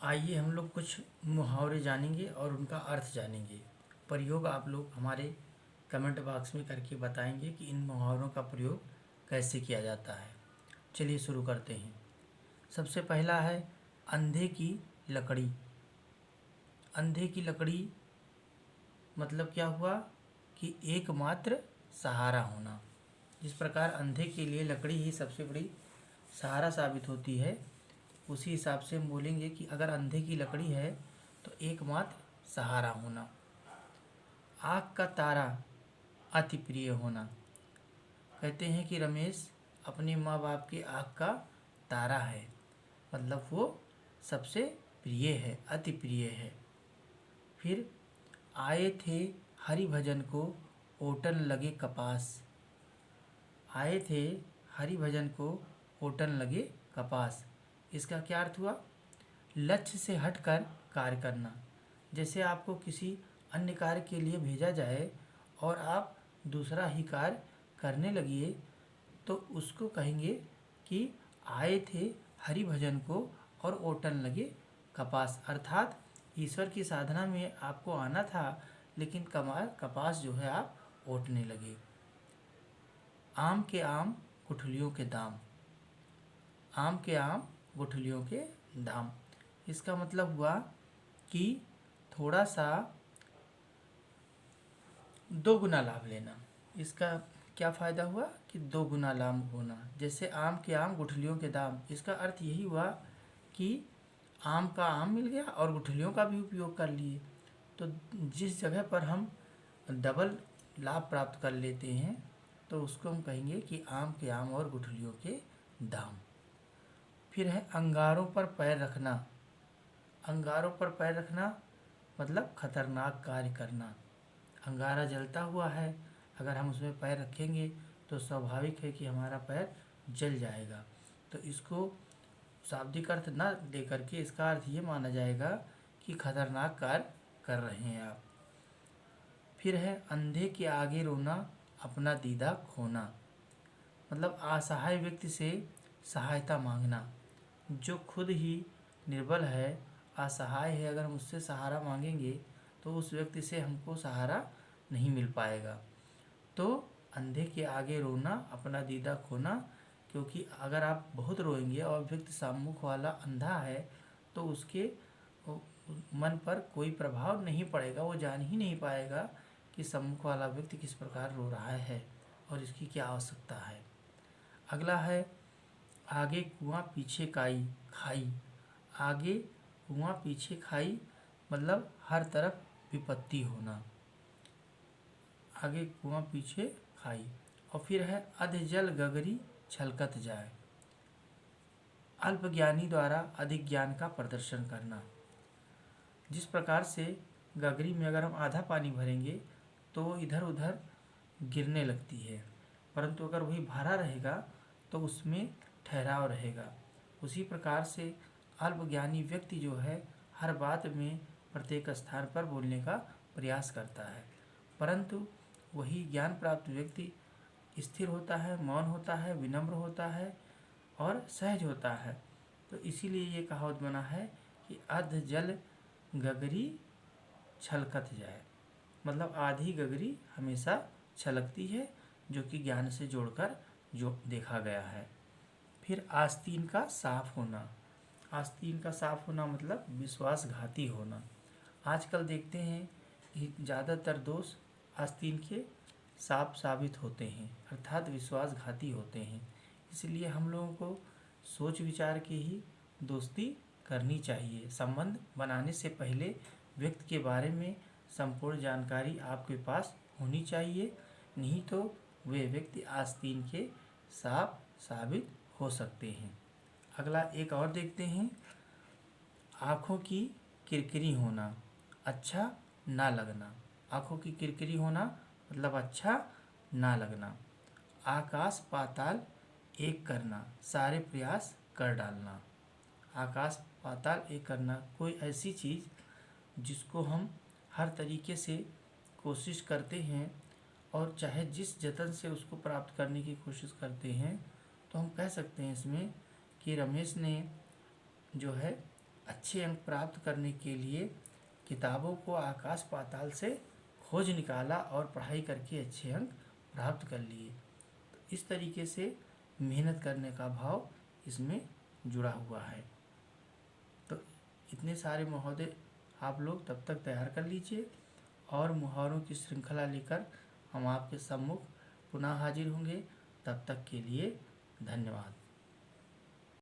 आइए हम लोग कुछ मुहावरे जानेंगे और उनका अर्थ जानेंगे। प्रयोग आप लोग हमारे कमेंट बॉक्स में करके बताएंगे कि इन मुहावरों का प्रयोग कैसे किया जाता है। चलिए शुरू करते हैं। सबसे पहला है अंधे की लकड़ी। अंधे की लकड़ी मतलब क्या हुआ कि एकमात्र सहारा होना। जिस प्रकार अंधे के लिए लकड़ी ही सबसे बड़ी सहारा साबित होती है, उसी हिसाब से हम बोलेंगे कि अगर अंधे की लकड़ी है तो एकमात्र सहारा होना। आँख का तारा अति प्रिय होना। कहते हैं कि रमेश अपने माँ बाप के आँख का तारा है, मतलब वो सबसे प्रिय है, अति प्रिय है। फिर आए थे हरि भजन को ओटन लगे कपास। आए थे हरि भजन को ओटन लगे कपास। इसका क्या अर्थ हुआ? लक्ष्य से हटकर कार्य करना। जैसे आपको किसी अन्य कार्य के लिए भेजा जाए और आप दूसरा ही कार्य करने लगिए तो उसको कहेंगे कि आए थे हरि भजन को और ओटन लगे कपास। अर्थात ईश्वर की साधना में आपको आना था, लेकिन कपास जो है आप ओटने लगे। आम के आम गुठलियों के दाम। आम के आम गुठलियों के दाम। इसका मतलब हुआ कि थोड़ा सा दो गुना लाभ लेना। इसका क्या फ़ायदा हुआ कि दो गुना लाभ होना। जैसे आम के आम गुठलियों के दाम, इसका अर्थ यही हुआ कि आम का आम मिल गया और गुठलियों का भी उपयोग कर लिए। तो जिस जगह पर हम डबल लाभ प्राप्त कर लेते हैं तो उसको हम कहेंगे कि आम के आम और गुठलियों के दाम। फिर है अंगारों पर पैर रखना। अंगारों पर पैर रखना मतलब खतरनाक कार्य करना। अंगारा जलता हुआ है, अगर हम उसमें पैर रखेंगे तो स्वाभाविक है कि हमारा पैर जल जाएगा। तो इसको शाब्दिक अर्थ न दे करके इसका अर्थ ये माना जाएगा कि खतरनाक कार्य कर रहे हैं आप। फिर है अंधे के आगे रोना अपना दीदा खोना। मतलब असहाय व्यक्ति से सहायता मांगना। जो खुद ही निर्बल है, असहाय है, अगर हम उससे सहारा मांगेंगे तो उस व्यक्ति से हमको सहारा नहीं मिल पाएगा। तो अंधे के आगे रोना अपना दीदा खोना, क्योंकि अगर आप बहुत रोएंगे और व्यक्ति सम्मुख वाला अंधा है तो उसके मन पर कोई प्रभाव नहीं पड़ेगा, वो जान ही नहीं पाएगा कि सम्मुख वाला व्यक्ति किस प्रकार रो रहा है और इसकी क्या आवश्यकता है। अगला है आगे कुआं पीछे खाई। आगे कुआं पीछे खाई मतलब हर तरफ विपत्ति होना। आगे कुआं पीछे खाई। और फिर है अध जल गगरी छलकत जाए। अल्पज्ञानी द्वारा अधिक ज्ञान का प्रदर्शन करना। जिस प्रकार से गगरी में अगर हम आधा पानी भरेंगे तो वो इधर उधर गिरने लगती है, परंतु अगर वही भरा रहेगा तो उसमें ठहराव रहेगा। उसी प्रकार से अल्पज्ञानी व्यक्ति जो है हर बात में प्रत्येक स्थान पर बोलने का प्रयास करता है, परंतु वही ज्ञान प्राप्त व्यक्ति स्थिर होता है, मौन होता है, विनम्र होता है और सहज होता है। तो इसीलिए ये कहावत बना है कि अध जल गगरी छलकत जाए, मतलब आधी गगरी हमेशा छलकती है, जो कि ज्ञान से जोड़कर जो देखा गया है। फिर आस्तीन का साफ होना। आस्तीन का साफ होना मतलब विश्वासघाती होना। आजकल देखते हैं कि ज़्यादातर दोष आस्तीन के साफ साबित होते हैं, अर्थात विश्वासघाती होते हैं। इसलिए हम लोगों को सोच विचार के ही दोस्ती करनी चाहिए। संबंध बनाने से पहले व्यक्ति के बारे में संपूर्ण जानकारी आपके पास होनी चाहिए, नहीं तो वे व्यक्ति आस्तीन के साफ साबित हो सकते हैं। अगला एक और देखते हैं। आँखों की किरकिरी होना, अच्छा ना लगना। आँखों की किरकिरी होना मतलब अच्छा ना लगना। आकाश पाताल एक करना, सारे प्रयास कर डालना। आकाश पाताल एक करना, कोई ऐसी चीज़ जिसको हम हर तरीके से कोशिश करते हैं और चाहे जिस जतन से उसको प्राप्त करने की कोशिश करते हैं, तो हम कह सकते हैं इसमें कि रमेश ने जो है अच्छे अंक प्राप्त करने के लिए किताबों को आकाश पाताल से खोज निकाला और पढ़ाई करके अच्छे अंक प्राप्त कर लिए। तो इस तरीके से मेहनत करने का भाव इसमें जुड़ा हुआ है। तो इतने सारे मुहावरे आप लोग तब तक तैयार कर लीजिए और मुहावरों की श्रृंखला लेकर हम आपके सम्मुख पुनः हाजिर होंगे। तब तक के लिए धन्यवाद।